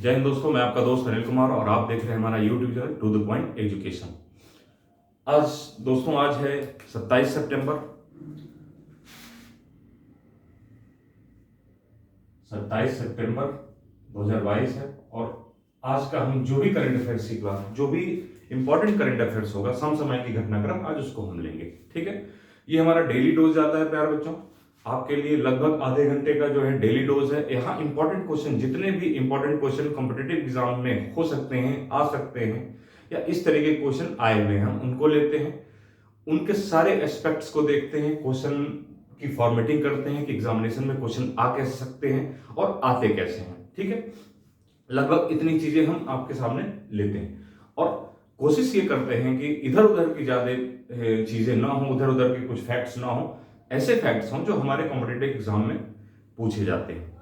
जय हिंद दोस्तों, मैं आपका दोस्त अनिल कुमार और आप देख रहे हैं हमारा YouTube channel to the point education. आज है 27 सितंबर 2022 है और आज का हम जो भी करंट अफेयर्स सीखा, जो भी इंपॉर्टेंट करंट अफेयर्स होगा, समसामयिक की घटनाक्रम, आज उसको हम लेंगे। ठीक है, ये हमारा डेली डोज जाता है प्यारे बच्चों। आपके लिए लगभग आधे घंटे का जो है डेली डोज है। यहाँ इंपॉर्टेंट क्वेश्चन, जितने भी इंपॉर्टेंट क्वेश्चन कॉम्पिटिटिव एग्जाम में हो सकते हैं, आ सकते हैं, या इस तरह के क्वेश्चन आए हुए हैं, हम उनको लेते हैं, उनके सारे एस्पेक्ट्स को देखते हैं, क्वेश्चन की फॉर्मेटिंग करते हैं कि एग्जामिनेशन में क्वेश्चन आ कैसे सकते हैं और आते कैसे हैं। ठीक है, लगभग इतनी चीजें हम आपके सामने लेते हैं और कोशिश ये करते हैं कि इधर उधर की ज्यादा चीजें ना हो, उधर उधर के कुछ फैक्ट्स ना हो, ऐसे फैक्ट्स हों जो हमारे कॉम्पिटिटिव एग्जाम में पूछे जाते हैं।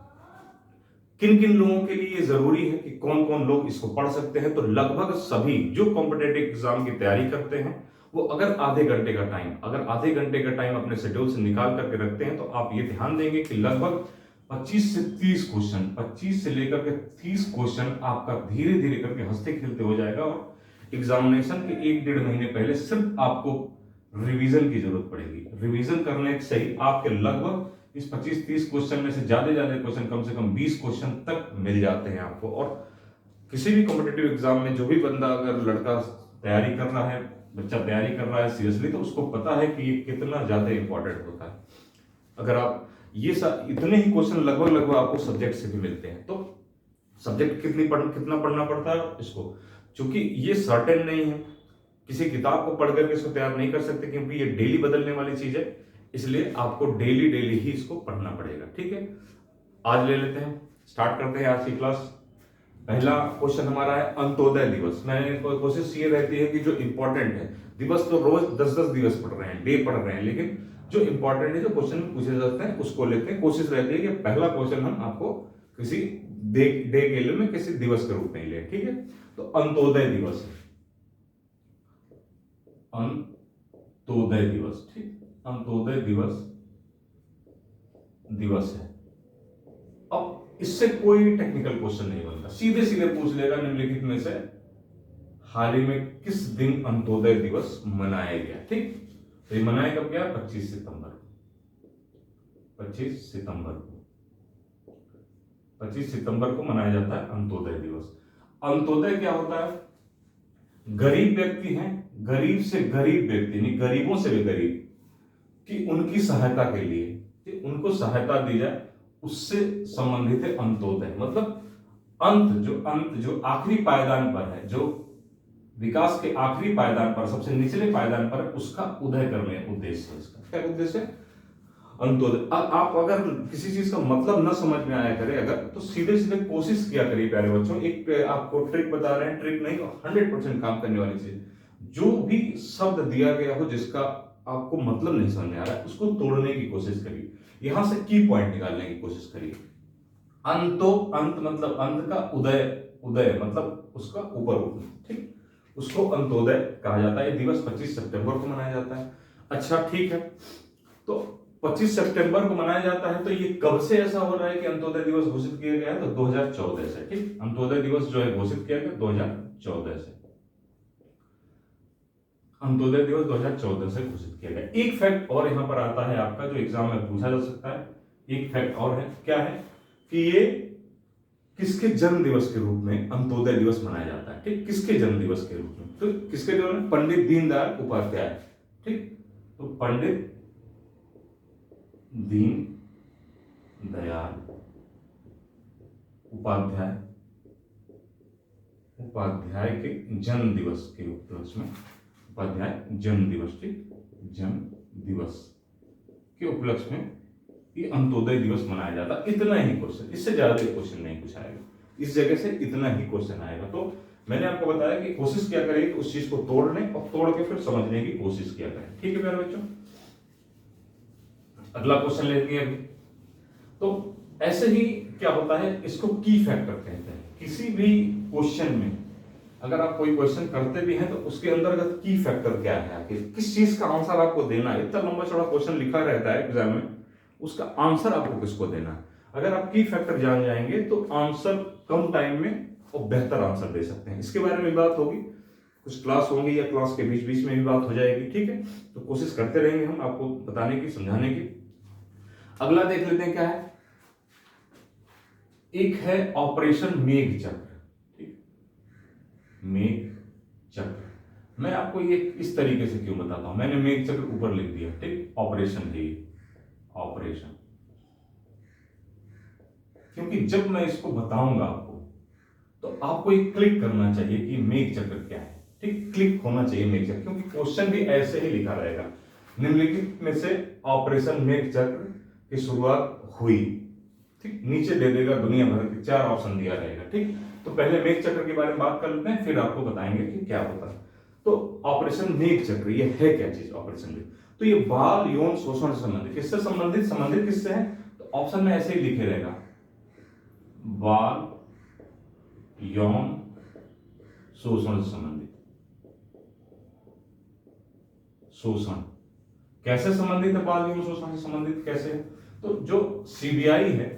किन किन लोगों के लिए ये जरूरी है कि कौन कौन लोग इसको पढ़ सकते हैं, तो लगभग सभी जो कॉम्पिटिटिव एग्जाम की तैयारी करते हैं वो अगर आधे घंटे का टाइम अपने शेड्यूल से निकाल करके रखते हैं, तो आप ये ध्यान देंगे कि लगभग 25 से 30 क्वेश्चन, 25 से लेकर के 30 क्वेश्चन आपका धीरे धीरे करके हंसते खेलते हो जाएगा और एग्जामिनेशन के 1-1.5 महीने पहले सिर्फ आपको रिवीजन की जरूरत पड़ेगी। रिवीजन करने से ही आपके लगभग इस 25-30 क्वेश्चन में से ज्यादा क्वेश्चन, कम से कम 20 क्वेश्चन तक मिल जाते हैं आपको। और किसी भी कॉम्पिटिटिव एग्जाम में जो भी बंदा, अगर लड़का तैयारी कर रहा है, बच्चा तैयारी कर रहा है सीरियसली, तो उसको पता है कि ये कितना ज्यादा इंपॉर्टेंट होता है। अगर आप ये इतने ही क्वेश्चन लगभग आपको सब्जेक्ट से भी मिलते हैं, तो सब्जेक्ट कितना पढ़ना पड़ता है इसको, क्योंकि ये सर्टेन नहीं है, किसी किताब को पढ़ करके इसको तैयार नहीं कर सकते, क्योंकि ये डेली बदलने वाली चीज है, इसलिए आपको डेली ही इसको पढ़ना पड़ेगा। ठीक है, आज ले लेते हैं, स्टार्ट करते हैं आज की क्लास। पहला क्वेश्चन हमारा है अंत्योदय दिवस। मैंने कोशिश ये रहती है कि जो इंपॉर्टेंट है, दिवस तो रोज 10-10 दिवस पढ़ रहे हैं, डे पढ़ रहे हैं, लेकिन जो इंपॉर्टेंट है, जो क्वेश्चन पूछे जाते हैं, उसको लेते हैं। कोशिश रहती है कि पहला क्वेश्चन हम आपको किसी डे के लिए में किसी दिवस के रूप में ले। ठीक है, तो अंत्योदय दिवस है, अंत्योदय दिवस। ठीक, अंत्योदय दिवस है। अब इससे कोई टेक्निकल क्वेश्चन नहीं बनता, सीधे सीधे पूछ लेगा निम्नलिखित में से हाल ही में किस दिन अंत्योदय दिवस मनाया गया। ठीक, तो ये मनाया कब गया? 25 सितंबर को। 25 सितंबर को मनाया जाता है अंत्योदय दिवस। अंत्योदय क्या होता है? गरीब व्यक्ति हैं, गरीब से गरीब व्यक्ति, नहीं गरीबों से भी गरीब, कि उनकी सहायता के लिए, कि उनको सहायता दी जाए, उससे संबंधित है अंत्योदय। मतलब अंत जो आखिरी पायदान पर है, जो विकास के आखिरी पायदान पर, सबसे निचले पायदान पर है, उसका उदय करने उद्देश्य है। इसका क्या उद्देश्य है? अंत्योदय। आप अगर किसी चीज का मतलब न समझ में आया करे अगर, तो सीधे सीधे कोशिश किया करिए प्यारे बच्चों। एक आपको ट्रिक बता रहे हैं, ट्रिक नहीं, 100% काम करने वाली चीज, जो भी शब्द दिया गया हो जिसका आपको मतलब नहीं समझ में आ रहा है, उसको तोड़ने की कोशिश करिए, यहां से की पॉइंट निकालने की कोशिश करिए। अंत मतलब अंत का, उदय मतलब उसका ऊपर उठना। ठीक, उसको अंत्योदय कहा जाता है। दिवस 25 सितंबर को मनाया जाता है। अच्छा, ठीक है, तो 25 सितंबर को मनाया जाता है, तो ये कब से ऐसा हो रहा है कि अंत्योदय दिवस घोषित किया गया है? तो 2014 से। ठीक, अंत्योदय दिवस जो है घोषित किया गया 2014 से। अंत्योदय दिवस 2014 से घोषित किया गया। एक फैक्ट और यहां पर आता है आपका, जो एग्जाम में पूछा जा सकता है। एक फैक्ट और है, क्या है कि ये किसके जन्म दिवस के रूप में अंत्योदय दिवस मनाया जाता है? ठीक, किसके जन्म दिवस के रूप में? तो किसके जन्म में? पंडित दीनदयाल उपाध्याय। ठीक, तो पंडित दीनदयाल उपाध्याय के जन्म दिवस के उपलक्ष्य में, उपाध्याय जन्म दिवस, ठीक, जन्म दिवस के उपलक्ष्य में ये अंत्योदय दिवस मनाया जाता है। इतना ही क्वेश्चन, इससे ज्यादा क्वेश्चन नहीं पूछा आएगा, इस जगह से इतना ही क्वेश्चन आएगा। तो मैंने आपको बताया कि कोशिश क्या करें कि उस चीज को तोड़ने और तोड़ के फिर समझने की कोशिश किया करें। ठीक है प्यारे बच्चों, अगला क्वेश्चन लेते हैं अभी। तो ऐसे ही क्या होता है, इसको की फैक्टर कहते हैं। किसी भी क्वेश्चन में अगर आप कोई क्वेश्चन करते भी हैं, तो उसके अंतर्गत की फैक्टर क्या है, आखिर किस चीज का आंसर आपको देना है। इतना लंबा चौड़ा क्वेश्चन लिखा रहता है एग्जाम में, उसका आंसर आपको किसको देना है। अगर आप की फैक्टर जान जाएंगे तो आंसर कम टाइम में और बेहतर आंसर दे सकते हैं। इसके बारे में बात होगी, कुछ क्लास होंगी या क्लास के बीच बीच में भी बात हो जाएगी, ठीक है। तो कोशिश करते रहेंगे हम आपको बताने की, समझाने की। अगला देख लेते हैं क्या है। एक है ऑपरेशन मेघ चक्र, ठीक, मेघ चक्र। मैं आपको ये इस तरीके से क्यों बताता हूं, मैंने मेघ चक्र ऊपर लिख दिया, ठीक, ऑपरेशन है ये, ऑपरेशन, क्योंकि जब मैं इसको बताऊंगा आपको तो आपको एक क्लिक करना चाहिए कि मेघ चक्र क्या है, ठीक, क्लिक होना चाहिए मेघ चक्र, क्योंकि क्वेश्चन भी ऐसे ही लिखा रहेगा, निम्नलिखित में से ऑपरेशन मेघ चक्र की शुरुआत हुई, ठीक, नीचे दे देगा दुनिया भर के 4 ऑप्शन दिया रहेगा, ठीक। तो पहले मेघ चक्र के बारे में बात कर लेते हैं, फिर आपको बताएंगे कि क्या होता है। तो ऑपरेशन मेघ चक्र ये है क्या चीज, ऑपरेशन मेघ, तो ये बाल यौन शोषण से संबंधित, किससे संबंधित, संबंधित किससे है, तो ऑप्शन में ऐसे ही लिखे रहेगा, बाल यौन शोषण से संबंधित। शोषण कैसे संबंधित है, बाल यौन शोषण से संबंधित कैसे है, तो जो सीबीआई है,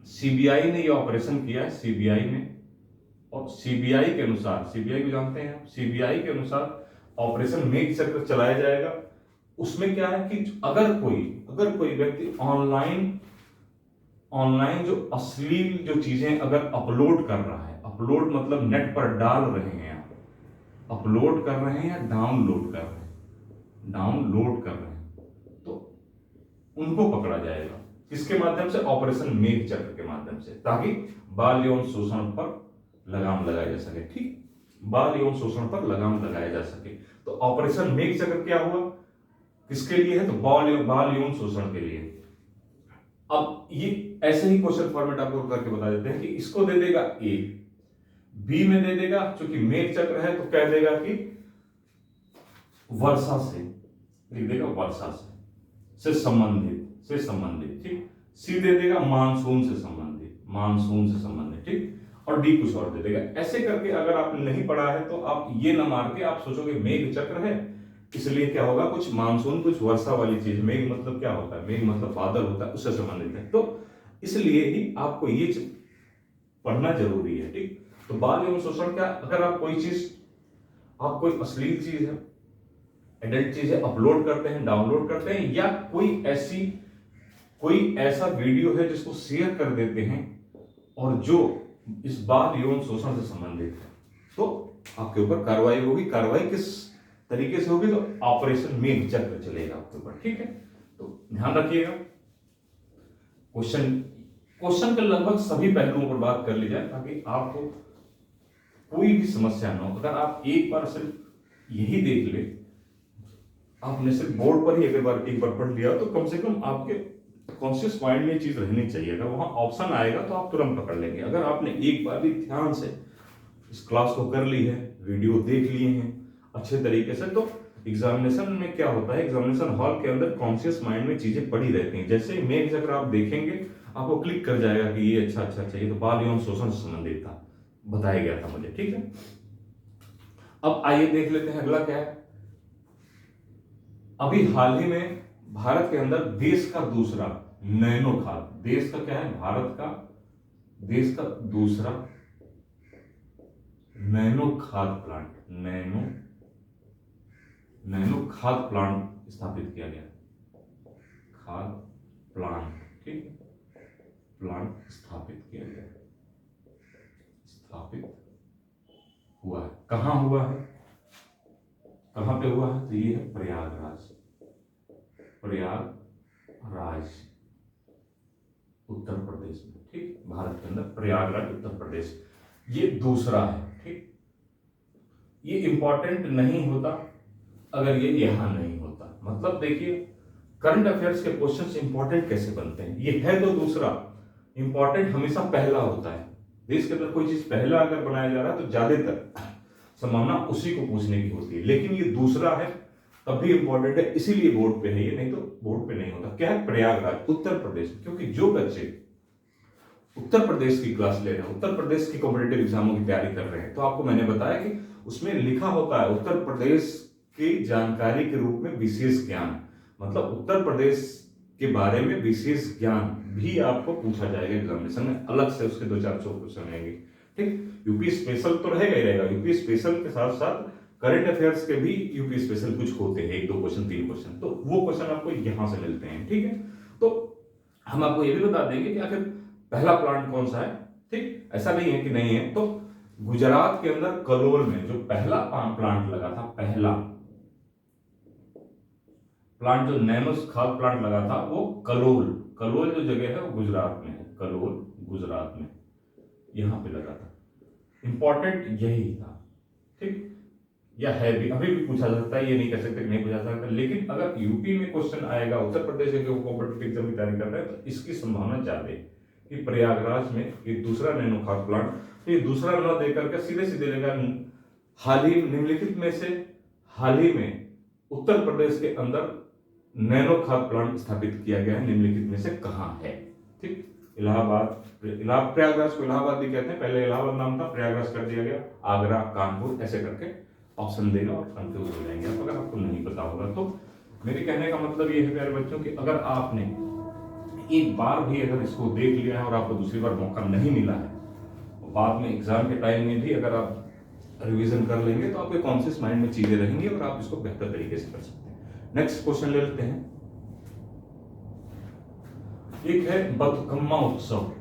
सीबीआई ने ये ऑपरेशन किया है, सीबीआई ने, और सीबीआई के अनुसार, सीबीआई को जानते हैं, सीबीआई के अनुसार ऑपरेशन मेघ चक्र चलाया जाएगा। उसमें क्या है कि अगर कोई व्यक्ति ऑनलाइन जो अश्लील जो चीजें अगर अपलोड कर रहा है, अपलोड मतलब नेट पर डाल रहे हैं आप, अपलोड कर रहे हैं या डाउनलोड कर रहे हैं, डाउनलोड कर रहे हैं, तो उनको पकड़ा जाएगा, किसके माध्यम से, ऑपरेशन मेघ चक्र के माध्यम से, ताकि बाल यौन शोषण पर लगाम लगाया जा सके, ठीक, बाल यौन शोषण पर लगाम लगाया जा सके। तो ऑपरेशन मेघ चक्र क्या हुआ, किसके लिए है, तो बाल यौन शोषण के लिए। अब ये ऐसे ही क्वेश्चन फॉर्मेट आपको करके बता देते हैं कि इसको दे देगा ए, बी में दे देगा, क्योंकि मेघ चक्र है तो कह देगा कि वर्षा से, लिख देगा वर्षा से संबंधित, ठीक, सी दे देगा मानसून से संबंधित, ठीक, और डी कुछ और दे देगा। ऐसे करके अगर आपने नहीं पढ़ा है तो आप ये ना मार के आप सोचोगे मेघ चक्र है, इसलिए क्या होगा, कुछ मानसून, कुछ वर्षा वाली चीज, मेघ मतलब क्या होता है, मेघ मतलब बादल होता है, उससे संबंधित है, तो इसलिए ही आपको ये पढ़ना जरूरी है, ठीक। तो बाल यौन शोषण क्या, अगर आप कोई चीज, आप कोई अश्लील चीज है, एडल्ट चीज है, अपलोड करते हैं, डाउनलोड करते हैं, या कोई ऐसा वीडियो है जिसको शेयर कर देते हैं और जो इस बाल यौन शोषण से संबंधित है, तो आपके ऊपर कार्रवाई होगी। कार्रवाई किस तरीके से होगी, तो ऑपरेशन मेघ चक्र चलेगा आपके ऊपर, ठीक है। तो ध्यान रखिएगा, क्वेश्चन के लगभग सभी पहलुओं पर बात कर ली जाए ताकि आपको कोई भी समस्या ना हो। अगर आप एक बार सिर्फ यही देख ले, आपने सिर्फ बोर्ड पर ही एक बार पढ़ लिया, तो कम से कम आपके कॉन्शियस माइंड में ये चीज रहनी चाहिए। अगर वहां ऑप्शन आएगा तो आप तुरंत पकड़ लेंगे। अगर आपने एक बार भी ध्यान से इस क्लास को कर ली है, वीडियो देख लिए हैं अच्छे तरीके से, तो एग्जामिनेशन में क्या होता है, एग्जामिनेशन हॉल के अंदर कॉन्शियस माइंड में चीजें पड़ी रहती हैं। जैसे ही मेघ चक्र आप देखेंगे, आपको क्लिक कर जाएगा कि ये अच्छा ये तो बाल यौन शोषण से संबंधित था, बताया गया था मुझे, ठीक है। अब आइए देख लेते हैं अगला क्या है। अभी हाल ही में भारत के अंदर देश का दूसरा नैनो खाद, देश का क्या है, भारत का देश का दूसरा नैनो खाद प्लांट, नैनो खाद प्लांट स्थापित किया गया, खाद प्लांट, ठीक है, प्लांट स्थापित किया गया, स्थापित हुआ है। कहां हुआ है, कहां पे हुआ है, तो ये है प्रयागराज, उत्तर प्रदेश में, ठीक, भारत के अंदर प्रयागराज उत्तर प्रदेश, ये दूसरा है, ठीक। ये इंपॉर्टेंट नहीं होता अगर ये यहां नहीं होता। मतलब देखिए, करंट अफेयर्स के क्वेश्चंस इंपॉर्टेंट कैसे बनते हैं, ये है तो दूसरा, इंपॉर्टेंट हमेशा पहला होता है। देश के अंदर कोई चीज पहला अगर बनाया जा रहा है तो ज्यादातर संभावना उसी को पूछने की होती है, लेकिन ये दूसरा है तब भी इंपॉर्टेंट है, इसीलिए बोर्ड पे है ये, नहीं तो बोर्ड पे नहीं होता। क्या है, प्रयागराज उत्तर प्रदेश, क्योंकि जो बच्चे उत्तर प्रदेश की क्लास ले रहे हैं, उत्तर प्रदेश की कॉम्पिटेटिव एग्जामों की तैयारी कर रहे हैं, तो आपको मैंने बताया कि उसमें लिखा होता है उत्तर प्रदेश की जानकारी के रूप में विशेष ज्ञान, मतलब उत्तर प्रदेश के बारे में विशेष ज्ञान भी आपको पूछा जाएगा एग्जामिनेशन में, अलग से उसके 2-4 क्वेश्चन आएंगे, ठीक, यूपी स्पेशल तो रहेगा ही रहेगा, यूपी स्पेशल के साथ साथ करंट अफेयर्स के भी यूपी स्पेशल कुछ होते हैं, 1-2 क्वेश्चन 3 क्वेश्चन, तो वो क्वेश्चन आपको यहां से मिलते हैं। ठीक है, तो हम आपको ये भी बता देंगे कि आखिर पहला प्लांट कौन सा है। ठीक, ऐसा नहीं है कि नहीं है। तो गुजरात के अंदर कलोल में जो पहला प्लांट लगा था, पहला प्लांट जो नैनो खाद प्लांट लगा था वो कलोल, कलोल जो जगह है वो गुजरात में है, कलोल गुजरात में यहां पे लगा था। इंपॉर्टेंट यही था। ठीक, या है भी, अभी भी पूछा जा सकता है, ये नहीं कह सकते कि नहीं पूछा जा सकता, लेकिन अगर यूपी में क्वेश्चन आएगा, उत्तर प्रदेश के कॉम्पिटिटिव एग्जाम की तैयारी कर रहे हैं, तो इसकी संभावना ज्यादा है कि प्रयागराज में ये दूसरा नैनो खाद प्लांट, तो ये दूसरा न देकर के सीधे सीधे लेगा हाल ही निम्नलिखित में से, हाल ही में उत्तर प्रदेश के अंदर नैनो खाद प्लांट स्थापित किया गया है, निम्नलिखित में से कहां है। ठीक, इलाहाबाद, प्रयागराज को इलाहाबाद भी कहते हैं, पहले इलाहाबाद नाम था, प्रयागराज कर दिया गया, आगरा, कानपुर, ऐसे करके ऑप्शन देगा और कंफ्यूज हो जाएंगे आप अगर आपको नहीं पता होगा। तो मेरे कहने का मतलब ये है प्यारे बच्चों कि अगर आपने एक बार भी अगर इसको देख लिया है और आपको दूसरी बार मौका नहीं मिला है, और बाद में एग्जाम के टाइम में भी अगर आप रिवीजन कर लेंगे तो आपके कॉन्शियस माइंड में चीजें रहेंगी और आप इसको बेहतर तरीके से कर सकते हैं। नेक्स्ट क्वेश्चन ले लेते हैं। एक है बथुकम्मा उत्सव,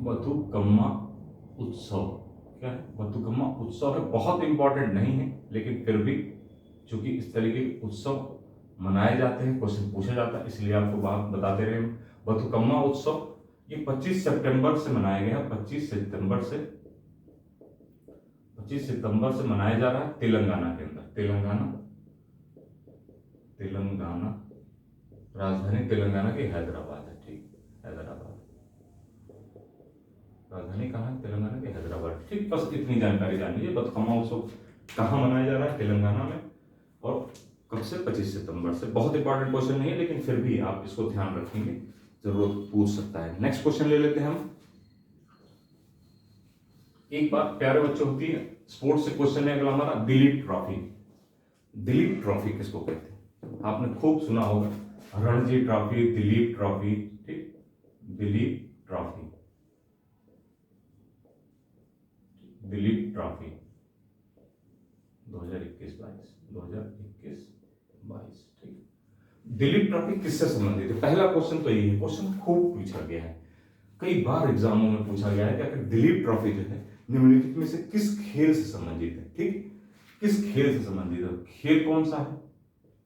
बथुकम्मा उत्सव क्या है? बथुकम्मा उत्सव है, बहुत इंपॉर्टेंट नहीं है, लेकिन फिर भी चूंकि इस तरीके के उत्सव मनाए जाते हैं, क्वेश्चन पूछा जाता है, इसलिए आपको बात बताते रहे। बथुकम्मा उत्सव ये 25 सितंबर से मनाया गया, 25 सितंबर से मनाया जा रहा है तेलंगाना के अंदर, तेलंगाना राजधानी तेलंगाना की हैदराबाद है। ठीक, हैदराबाद राजधानी कहाँ है? तेलंगाना के हैदराबाद। ठीक, बस इतनी जानकारी जान लीजिए। बथुकम्मा उत्सव कहाँ मनाया जा रहा है? तेलंगाना में, और कब से? 25 सितंबर से। बहुत इंपॉर्टेंट क्वेश्चन नहीं है, लेकिन फिर भी आप इसको ध्यान रखेंगे, जरूरत पूछ सकता है। नेक्स्ट क्वेश्चन ले लेते हैं हम। एक बात प्यारे बच्चों होती है, स्पोर्ट्स से क्वेश्चन है अगला हमारा, दिलीप ट्रॉफी। दिलीप ट्रॉफी किसको कहते हैं? आपने खूब सुना होगा, रणजी ट्रॉफी, दिलीप ट्रॉफी। ठीक, दिलीप ट्रॉफी, दिलीप ट्रॉफी 2021-22। ठीक, दिलीप ट्रॉफी किससे संबंधित है? पहला क्वेश्चन तो यही है, क्वेश्चन खूब पूछा गया है, कई बार एग्जामों में पूछा गया है कि आखिर दिलीप ट्रॉफी जो है निम्नलिखित में से किस खेल से संबंधित है। ठीक, किस खेल से संबंधित है? खेल कौन सा है?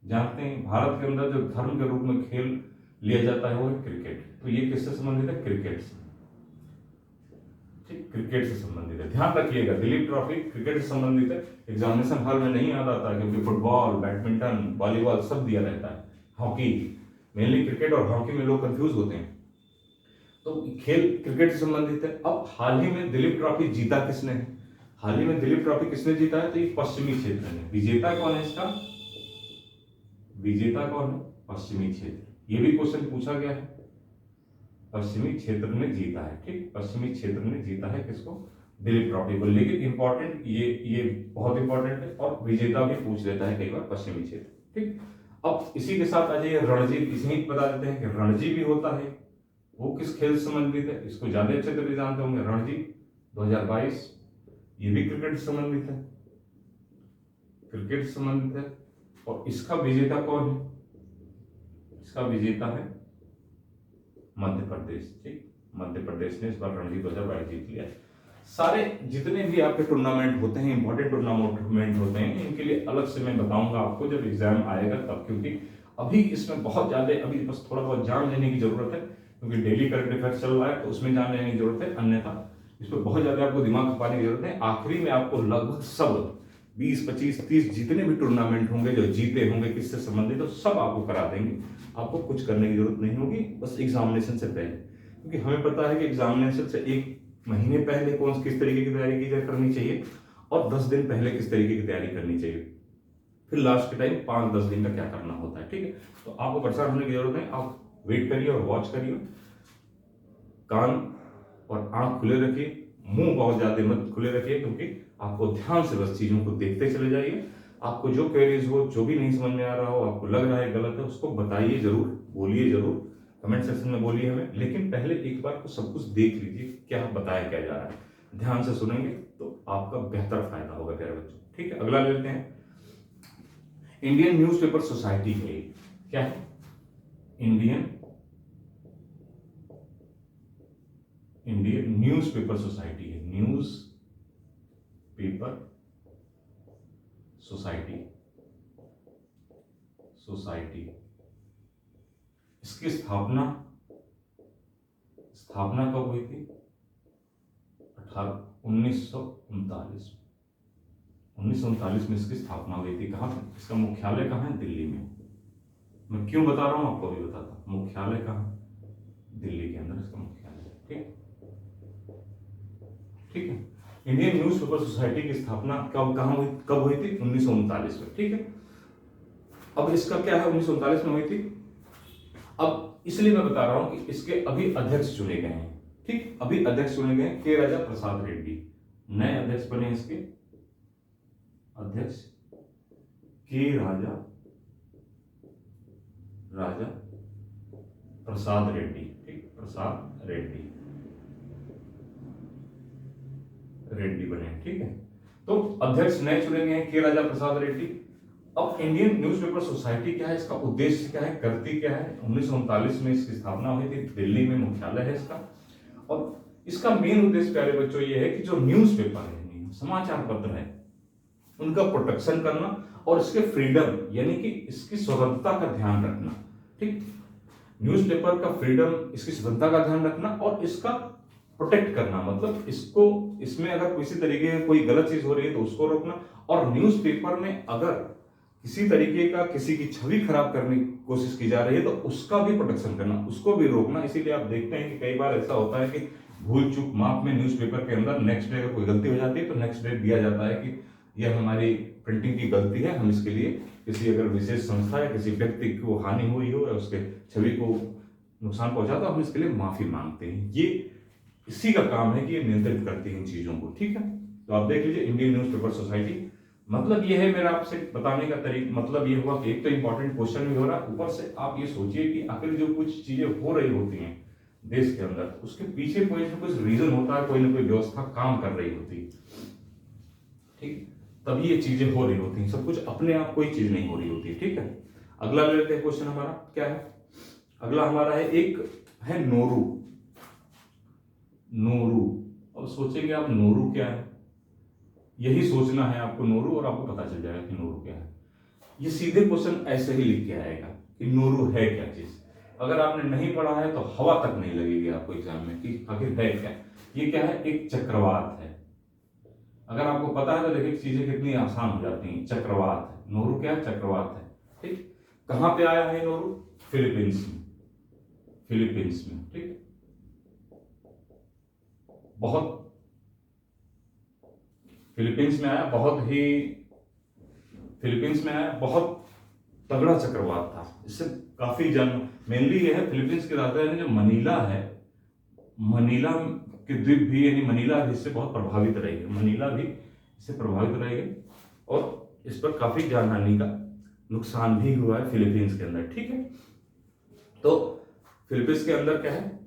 जानते हैं, भारत के अंदर जो धर्म के रूप में खेल लिया जाता है वो है क्रिकेट। तो ये किससे संबंधित है? क्रिकेट से। ठीक, क्रिकेट से संबंधित है, ध्यान रखिएगा, दिलीप ट्रॉफी क्रिकेट से संबंधित है। एग्जामिनेशन हॉल में नहीं याद आता, क्योंकि फुटबॉल, बैडमिंटन, वॉलीबॉल सब दिया रहता है, हॉकी, मेनली क्रिकेट और हॉकी में लोग कंफ्यूज होते हैं। तो खेल क्रिकेट से संबंधित है। अब हाल ही में दिलीप ट्रॉफी जीता किसने है? हाल ही में दिलीप ट्रॉफी किसने जीता है? तो ये पश्चिमी क्षेत्र में। विजेता कौन है इसका? विजेता कौन है? पश्चिमी क्षेत्र। ये भी क्वेश्चन पूछा गया है, पश्चिमी क्षेत्र में जीता है। ठीक, पश्चिमी क्षेत्र में जीता है किसको? दिलीप ट्रॉफी को। लेकिन इंपॉर्टेंट ये बहुत इंपॉर्टेंट है, और विजेता भी पूछ लेता है कई बार, पश्चिमी क्षेत्र। ठीक, अब इसी के साथ आ जाइए रणजी, इसी बता देते हैं कि रणजी भी होता है, वो किस खेल से संबंधित है? इसको ज्यादा अच्छे तरीके जानते होंगे, रणजी 2022, ये भी क्रिकेट से संबंधित है, क्रिकेट से संबंधित है। और इसका विजेता कौन है? इसका विजेता है मध्य प्रदेश। ठीक, मध्य प्रदेश ने इस बार रणजी 2022 जीत लिया। सारे जितने भी आपके टूर्नामेंट होते हैं, इंपॉर्टेंट टूर्नामेंट होते हैं, इनके लिए अलग से मैं बताऊंगा आपको जब एग्जाम आएगा तब, क्योंकि अभी इसमें बहुत ज्यादा, अभी बस थोड़ा बहुत जान लेने की जरूरत है, क्योंकि डेली करंट अफेयर्स चल रहा है तो उसमें जान लेने की जरूरत है, अन्यथा इस पर बहुत ज्यादा आपको दिमाग खपाने की जरूरत है। आखिरी में आपको लगभग सब 20, 25, 30 जितने भी टूर्नामेंट होंगे जो जीते होंगे किससे संबंधित, तो सब आपको करा देंगे, आपको कुछ करने की जरूरत नहीं होगी, बस एग्जामिनेशन से पहले। क्योंकि हमें पता है कि एग्जामिनेशन से 1 महीने पहले किस तरीके की तैयारी करनी चाहिए, और 10 दिन पहले किस तरीके की तैयारी करनी चाहिए, फिर लास्ट के टाइम 5-10 दिन का क्या करना होता है। ठीक है, तो आपको परेशान होने की जरूरत नहीं, आप वेट करिए और वॉच करिए, कान और आंख खुले रखिए, मुंह बहुत ज्यादा मत खुले रखिए, क्योंकि आपको ध्यान से बस चीजों को देखते चले जाइए। आपको जो क्वेरीज हो, जो भी नहीं समझ में आ रहा हो, आपको लग रहा है गलत है, उसको बताइए जरूर, बोलिए जरूर, कमेंट सेक्शन में बोलिए हमें, लेकिन पहले एक बार को सब कुछ देख लीजिए क्या बताया क्या जा रहा है, ध्यान से सुनेंगे तो आपका बेहतर फायदा होगा प्यारे बच्चों। ठीक है, अगला लेते हैं। इंडियन न्यूज़पेपर सोसाइटी है, क्या है? इंडियन न्यूज़पेपर सोसाइटी है, न्यूज पेपर सोसाइटी। इसकी स्थापना कब हुई थी? 1939 में इसकी स्थापना हुई थी। कहाँ पे? इसका मुख्यालय कहाँ है? दिल्ली में। मैं क्यों बता रहा हूँ आपको भी बताता हूँ। मुख्यालय कहाँ? दिल्ली के अंदर इसका मुख्यालय है। ठीक है। इंडियन न्यूज़पेपर सोसाइटी की स्थापना कब हुई थी? 1939 में। ठीक है। अब इसका क्या है? 1939 में हुई थी। अब इसलिए मैं बता रहा हूं कि इसके अभी अध्यक्ष चुने गए हैं। ठीक, अभी अध्यक्ष चुने गए के राजा प्रसाद रेड्डी, नए अध्यक्ष बने इसके। अध्यक्ष के राजा प्रसाद रेड्डी। ठीक, प्रसाद रेड्डी बने। ठीक है, तो अध्यक्ष नए चुने गए हैं के राजा प्रसाद रेड्डी। अब इंडियन न्यूज़पेपर सोसाइटी क्या है? इसका उद्देश्य क्या है? करती क्या है? 1939 में इसकी स्थापना हुई थी, दिल्ली में मुख्यालय है इसका। और इसका मेन उद्देश्य प्यारे बच्चों ये है कि जो न्यूज़पेपर है, समाचार पत्र है, उनका प्रोटेक्शन करना और इसके फ्रीडम यानी कि इसकी स्वतंत्रता का ध्यान रखना। ठीक, न्यूज़पेपर का फ्रीडम, इसकी स्वतंत्रता का ध्यान रखना और इसका प्रोटेक्ट करना, मतलब इसमें अगर किसी तरीके की कोई गलत चीज हो रही है तो उसको रोकना, और न्यूज़पेपर में अगर किसी तरीके का किसी की छवि खराब करने की कोशिश की जा रही है तो उसका भी प्रोटेक्शन करना, उसको भी रोकना। इसीलिए आप देखते हैं कि कई बार ऐसा होता है कि भूल चूक माप में न्यूज़पेपर के अंदर नेक्स्ट डे अगर कोई गलती हो जाती है तो नेक्स्ट डे दिया जाता है कि यह हमारी प्रिंटिंग की गलती है, हम इसके लिए किसी अगर विशेष संस्था या किसी व्यक्ति को हानि हुई हो या उसके छवि को नुकसान पहुंचा तो हम इसके लिए माफी मांगते हैं। ये इसी का काम है कि ये नियंत्रित करती है इन चीजों को। ठीक है, तो आप देख लीजिए इंडियन न्यूज़पेपर सोसाइटी, मतलब ये है मेरा आपसे बताने का तरीका। मतलब ये हुआ कि एक तो इंपॉर्टेंट क्वेश्चन भी हो रहा है, ऊपर से आप ये सोचिए कि आखिर जो कुछ चीजें हो रही होती हैं देश के अंदर, उसके पीछे कोई ना कुछ रीजन होता है, कोई ना कोई व्यवस्था काम कर रही होती है। ठीक, तभी ये चीजें हो रही होती हैं, सब कुछ अपने आप कोई चीज नहीं हो रही होती है। ठीक है, अगला ले लेते हैं क्वेश्चन हमारा क्या है। अगला हमारा है, एक है नोरू। अब सोचेंगे आप नोरू क्या है, यही सोचना है आपको नोरू, और आपको पता चल जाएगा कि नोरू क्या है। ये सीधे क्वेश्चन ऐसे ही लिख के आएगा कि नोरू है क्या चीज। अगर आपने नहीं पढ़ा है तो हवा तक नहीं लगेगी आपको एग्जाम में कि आखिर है क्या। ये क्या है? एक चक्रवात है। अगर आपको पता है तो देखिए चीजें कितनी आसान हो जाती हैं। चक्रवात है, नोरू क्या है? चक्रवात है। ठीक, कहां पे आया है नोरू? फिलीपींस में। ठीक, बहुत फिलीपींस में आया, बहुत तगड़ा चक्रवात था। इससे काफी मेनली ये है फिलीपींस की राजधानी जो मनीला है, मनीला के द्वीप भी यानी मनीला भी इससे बहुत प्रभावित रहेगी, और इस पर काफी जानहानि का नुकसान भी हुआ है फिलीपींस के अंदर। ठीक है, तो फिलीपींस के अंदर क्या है।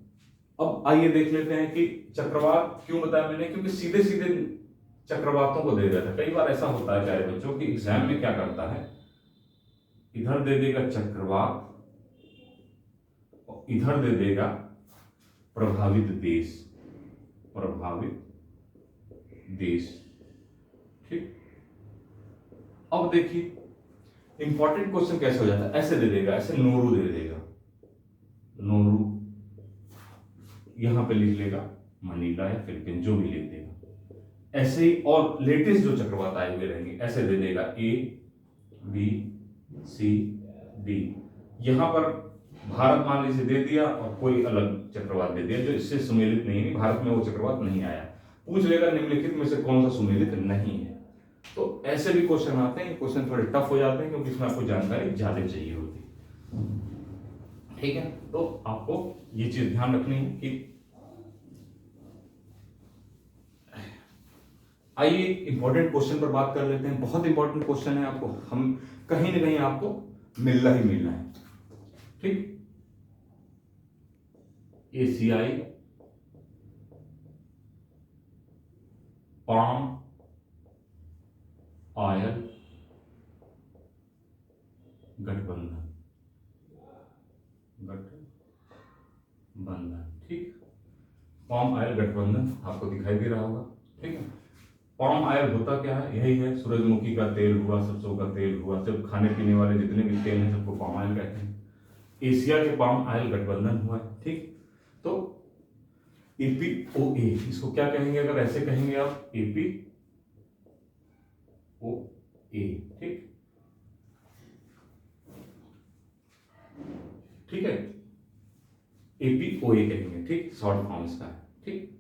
अब आइए देख लेते हैं कि चक्रवात क्यों बताया मैंने, क्योंकि सीधे सीधे चक्रवातों को दे देता है। कई बार ऐसा होता है प्यारे बच्चों की एग्जाम में क्या करता है, इधर दे देगा चक्रवात और इधर दे देगा प्रभावित देश। ठीक, अब देखिए इंपॉर्टेंट क्वेश्चन कैसे हो जाता है, ऐसे दे देगा, ऐसे नोरू दे देगा, नोरू यहां पे लिख लेगा मनीला या फिलीपींस, जो भी लिख देगा ऐसे ही। और लेटेस्ट जो चक्रवात आए हुए रहेंगे ऐसे दे देगा A B C D। यहां पर भारत मान लीजिए दे दिया और कोई अलग चक्रवात दे दिया जो इससे सुमेलित नहीं है, भारत में वो चक्रवात नहीं आया। पूछ लेगा निम्नलिखित में से कौन सा सुमेलित नहीं है। तो ऐसे भी क्वेश्चन आते हैं, क्वेश्चन थोड़े टफ हो जाते हैं क्योंकि इसमें आपको जानकारी ज्यादा चाहिए होती है। ठीक है, तो आपको ये चीज ध्यान रखनी है कि आइए इंपॉर्टेंट क्वेश्चन पर बात कर लेते हैं। बहुत इंपॉर्टेंट क्वेश्चन है, आपको हम कहीं ना कहीं आपको मिलना ही मिलना है। ठीक, एशियाई पाम ऑयल गठबंधन, ठीक। पाम ऑयल गठबंधन आपको दिखाई दे रहा होगा, ठीक है। पाम ऑयल होता क्या है, यही है, सूरजमुखी का तेल हुआ, सरसों का तेल हुआ, सब खाने पीने वाले जितने भी तेल हैं सबको पाम ऑयल कहते हैं। एशिया के पाम ऑयल गठबंधन हुआ है, ठीक। तो एपीओए, इसको क्या कहेंगे, अगर ऐसे कहेंगे आप, एपीओए, ठीक, ठीक है, एपीओए कहेंगे, ठीक, शॉर्ट फॉर्म इसका है, ठीक।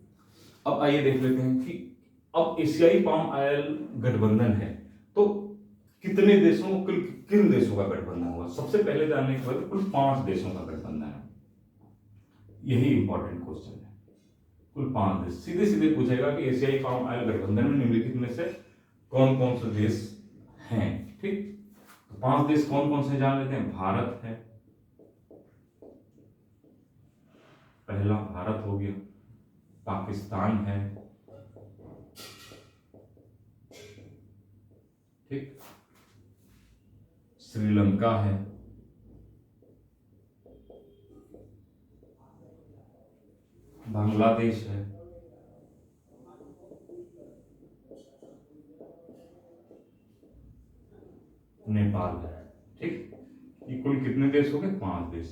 अब आइए देख लेते हैं कि अब एशियाई पाम ऑयल गठबंधन है तो कितने देशों, कुल किन देशों का गठबंधन हुआ। सबसे पहले जानने के बाद कुल 5 देशों का गठबंधन है, यही इंपॉर्टेंट क्वेश्चन है। कुल 5 देश, सीधे सीधे पूछेगा कि एशियाई पाम ऑयल गठबंधन में निम्नलिखित में से कौन कौन से देश हैं, ठीक। तो 5 देश कौन कौन से जान लेते हैं। भारत है, पहला भारत हो गया, पाकिस्तान है, ठीक, श्रीलंका है, बांग्लादेश है, नेपाल है, ठीक। ये कुल कितने देश हो गए, 5 देश।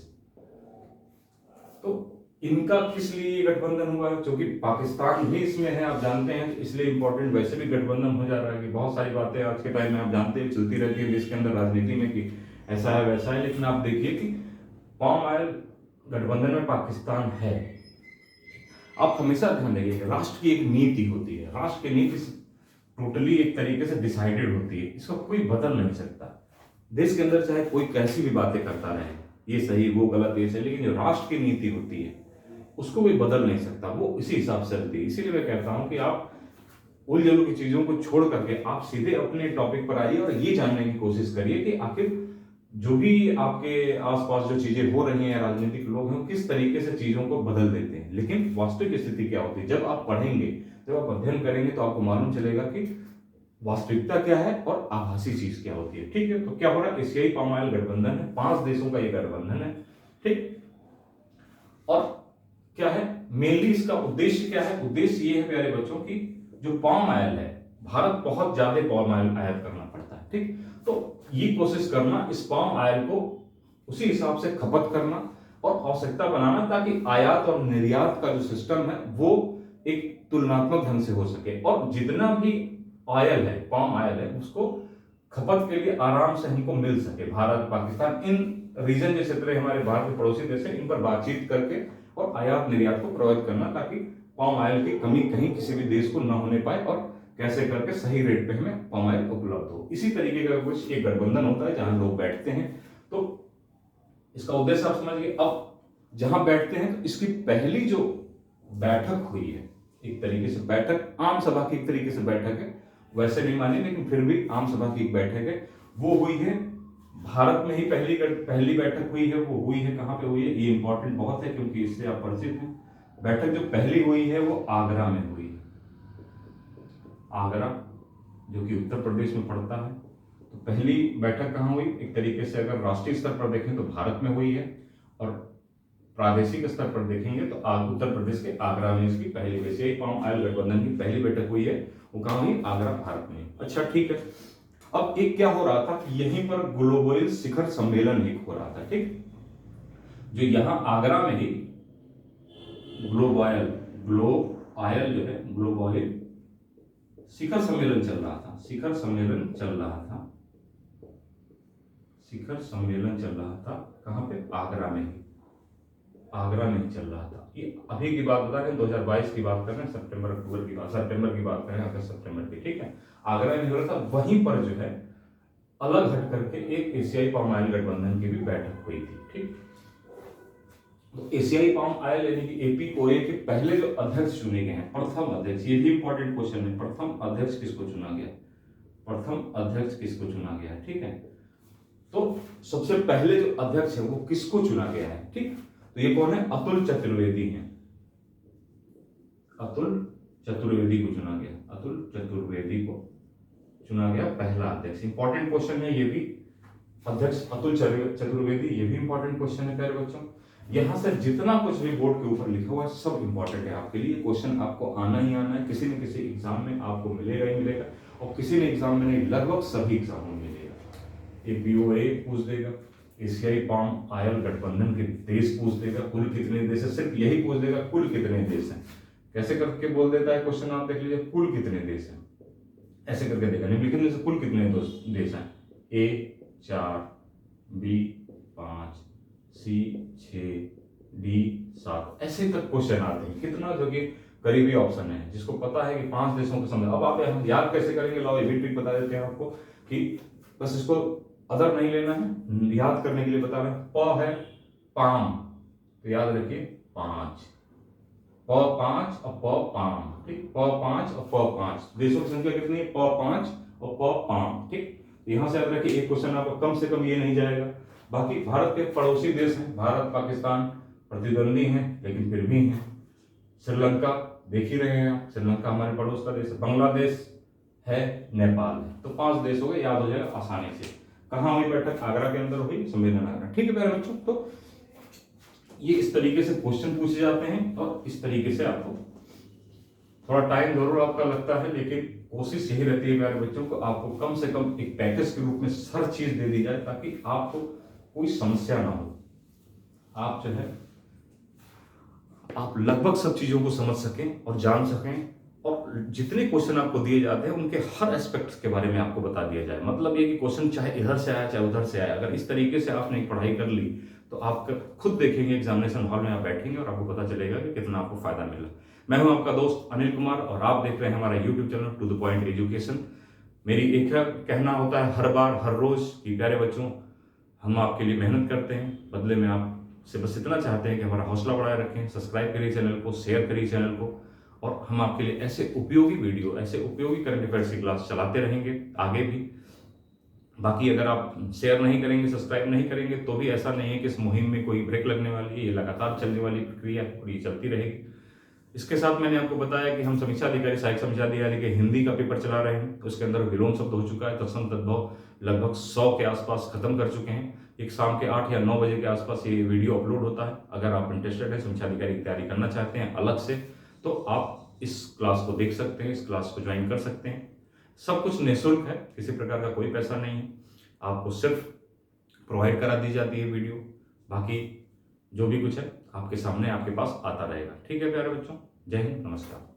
तो इनका किस लिए गठबंधन हुआ है, क्योंकि पाकिस्तान भी इसमें है, आप जानते हैं, इसलिए इंपॉर्टेंट। वैसे भी गठबंधन हो जा रहा है कि बहुत सारी बातें आज के टाइम में आप जानते हैं चलती रहती है देश के अंदर, राजनीति में, कि ऐसा है वैसा है, लेकिन आप देखिए कि पाम ऑयल गठबंधन में पाकिस्तान है। आप हमेशा ध्यान रखिएगा, राष्ट्र की एक नीति होती है, राष्ट्र की नीति टोटली एक तरीके से डिसाइडेड होती है, इसको कोई बदल नहीं सकता। देश के अंदर चाहे कोई कैसी भी बातें करता रहे, ये सही वो गलत ये सही, लेकिन जो राष्ट्र की नीति होती है उसको कोई बदल नहीं सकता, वो इसी हिसाब से चलती है। इसीलिए मैं कहता हूं कि आप उलझुल की चीजों को छोड़ करके आप सीधे अपने टॉपिक पर आइए और ये जानने की कोशिश करिए कि आखिर जो भी आपके आसपास जो चीजें हो रही हैं, राजनीतिक लोग हैं, किस तरीके से चीजों को बदल देते हैं। लेकिन वास्तविक स्थिति क्या होती है, जब आप पढ़ेंगे, जब आप अध्ययन करेंगे तो आपको मालूम चलेगा कि वास्तविकता क्या है और आभासी चीज क्या होती है, ठीक है। तो क्या हो रहा है, एशियाई पाम ऑयल गठबंधन है, 5 देशों का ये गठबंधन है, ठीक। और क्या है मेनली इसका उद्देश्य क्या है, उद्देश्य ये है प्यारे बच्चों की, जो पाम ऑयल है, भारत बहुत ज्यादा पाम ऑयल आयात करना पड़ता है, ठीक। तो ये कोशिश करना इस पाम ऑयल को उसी हिसाब से खपत करना और आवश्यकता बनाना, ताकि आयात और निर्यात का जो सिस्टम है वो एक तुलनात्मक ढंग से हो सके, और जितना भी ऑयल है, पाम ऑयल है, उसको खपत के लिए आराम से हमको मिल सके। भारत, पाकिस्तान, इन रीजन जैसे तरह हमारे भारत के पड़ोसी देश हैं, इन पर बातचीत करके और आयात निर्यात को प्रभावित करना, ताकि पाम ऑयल की कमी कहीं किसी भी देश को न होने पाए और कैसे करके सही रेट पे हमें पाम ऑयल उपलब्ध हो। इसी तरीके का कुछ एक गठबंधन होता है जहां लोग बैठते हैं। तो इसका उद्देश्य आप समझिए। अब जहां बैठते हैं तो इसकी पहली जो बैठक हुई है, एक तरीके से बैठक, आम सभा की एक तरीके से बैठक है, वैसे नहीं मानी लेकिन फिर भी आम सभा की एक बैठक है, वो हुई है भारत में ही पहली बैठक हुई है। वो हुई है कहां पे हुई है, ये इंपॉर्टेंट बहुत है क्योंकि इससे आप परिचित हैं। बैठक जो पहली हुई है वो आगरा में हुई है, आगरा जो कि उत्तर प्रदेश में पड़ता है। तो पहली बैठक कहां हुई, एक तरीके से अगर राष्ट्रीय स्तर पर देखें तो भारत में हुई है, और प्रादेशिक स्तर पर देखेंगे तो उत्तर प्रदेश के आगरा में इसकी पहली एशियाई पाम ऑयल गठबंधन की पहली बैठक हुई है, वो कहां हुई, आगरा, भारत में। अच्छा ठीक है। अब एक क्या हो रहा था कि यहीं पर ग्लोबल शिखर सम्मेलन एक हो रहा था, ठीक, जो यहां आगरा में ही ग्लोब ऑयल जो है, ग्लोब ऑयल शिखर सम्मेलन चल रहा था, शिखर सम्मेलन चल रहा था, शिखर सम्मेलन चल रहा था कहां पे, आगरा में ही, आगरा में ही चल रहा था। ये अभी की बात बता रहे हैं, 2022 की बात कर रहे हैं, सितंबर अक्टूबर की बात, सितंबर की बात कर रहे हैं, अगस्त सितंबर की, ठीक है। आगरा में हो रहा था, वहीं पर जो है अलग हट करके एक एशियाई पाम ऑयल गठबंधन की भी बैठक हुई थी, ठीक। तो एशियाई पाम ऑयल यानी कि एपीओए के पहले जो अध्यक्ष चुने गए हैं, प्रथम अध्यक्ष, ये भी इंपॉर्टेंट क्वेश्चन है, प्रथम अध्यक्ष किसको चुना गया, प्रथम अध्यक्ष किसको चुना गया है, ठीक है। तो सबसे पहले जो अध्यक्ष है वो किसको चुना गया है, ठीक। तो ये कौन है? अतुल चतुर्वेदी हैं। अतुल चतुर्वेदी को चुना गया, अतुल चतुर्वेदी को चुना गया पहला अध्यक्ष। इंपॉर्टेंट क्वेश्चन है ये भी, अध्यक्ष अतुल चतुर्वेदी, ये भी इंपॉर्टेंट क्वेश्चन है प्यारे बच्चों। यहां से जितना कुछ भी बोर्ड के ऊपर लिखा हुआ है सब इंपॉर्टेंट है आपके लिए। क्वेश्चन आपको आना ही आना है, किसी न किसी एग्जाम में आपको मिलेगा ही मिलेगा, और किसी ने एग्जाम में नहीं, लगभग सभी एग्जाम में मिलेगा। एक बीओए पूछ देगा, एशियाई पाम आयल गठबंधन के देश पूछ देगा, कुल कितने देश है, सिर्फ यही पूछ देगा कुल कितने देश हैं। कैसे करके बोल देता है क्वेश्चन, आप देख लीजिए, कुल कितने देश हैं, ऐसे करके देखा। निम्नलिखित में से कुल कितने देश हैं? ए 4, बी 5, सी 6, डी 7, ऐसे तक क्वेश्चन आते हैं। कितना जो कि करीबी ऑप्शन है, जिसको पता है कि 5 देशों को समझ। अब आप याद कैसे करेंगे, लाओ ये भी ट्रिक बता देते हैं आपको कि बस इसको अदर नहीं लेना है, याद करने के लिए बता रहे हैं। प है पाम, तो याद रखिए 5, प 5 और प पाम, ठीक, प 5 और प 5। देशों की संख्या कितनी है? प 5 और प पाम, ठीक। यहां से याद रखिए, एक क्वेश्चन आपको कम से कम ये नहीं जाएगा। बाकी भारत के पड़ोसी देश हैं, भारत पाकिस्तान प्रतिद्वंदी हैं लेकिन फिर भी हैं। श्रीलंका देख ही रहे हैं आप, श्रीलंका हमारे पड़ोस का देश है। बांग्लादेश है, नेपाल है। तो 5 देश हो गए, याद हो जाएगा आसानी से। कहाँ हुई बैठक? आगरा के अंदर हुई, संमेलन आगरा, ठीक है प्यारे बच्चों। तो ये इस तरीके से क्वेश्चन पूछे जाते हैं, और इस तरीके से आपको थोड़ा टाइम जरूर आपका लगता है, लेकिन कोशिश यही रहती है प्यारे बच्चों को, आपको कम से कम एक पैकेज के रूप में हर चीज दे दी जाए, ताकि आपको कोई समस्या ना हो। आप जो है आप लगभग सब चीजों को समझ सकें और जान सकें, और जितने क्वेश्चन आपको दिए जाते हैं उनके हर एस्पेक्ट्स के बारे में आपको बता दिया जाए। मतलब ये कि क्वेश्चन चाहे इधर से आया चाहे उधर से आया, अगर इस तरीके से आपने पढ़ाई कर ली तो आप खुद देखेंगे एग्जामिनेशन हॉल में आप बैठेंगे और आपको पता चलेगा कि कितना आपको फायदा मिला। मैं हूं आपका दोस्त अनिल कुमार, और आप देख रहे हैं हमारा YouTube channel to the point education. मेरी एक कहना होता है हर बार हर रोज कि प्यारे बच्चों, हम आपके लिए मेहनत करते हैं, बदले में आपसे बस इतना चाहते हैं कि हमारा हौसला बढ़ाए रखें। सब्सक्राइब करिए चैनल को, शेयर करिए चैनल को, और हम आपके लिए ऐसे उपयोगी वीडियो, ऐसे उपयोगी करंट अफेयर्स की क्लास चलाते रहेंगे आगे भी। बाकी अगर आप शेयर नहीं करेंगे, सब्सक्राइब नहीं करेंगे, तो भी ऐसा नहीं है कि इस मुहिम में कोई ब्रेक लगने वाली है। ये लगातार चलने वाली प्रक्रिया और ये चलती रहेगी। इसके साथ मैंने आपको बताया कि हम समीक्षा अधिकारी, सहायक समीक्षा अधिकारी के हिंदी का पेपर चला रहे हैं। उसके अंदर विलोम शब्द हो चुका है, तत्सम तद्भव लगभग 100 के आसपास खत्म कर चुके हैं। एक शाम के 8 या 9 बजे के आसपास ये वीडियो अपलोड होता है। अगर आप इंटरेस्टेड है, समीक्षा अधिकारी की तैयारी करना चाहते हैं अलग से, तो आप इस क्लास को देख सकते हैं, इस क्लास को ज्वाइन कर सकते हैं। सब कुछ निःशुल्क है, किसी प्रकार का कोई पैसा नहीं है, आपको सिर्फ प्रोवाइड करा दी जाती है वीडियो। बाकी जो भी कुछ है आपके सामने, आपके पास आता रहेगा। ठीक है प्यारे बच्चों, जय हिंद, नमस्कार।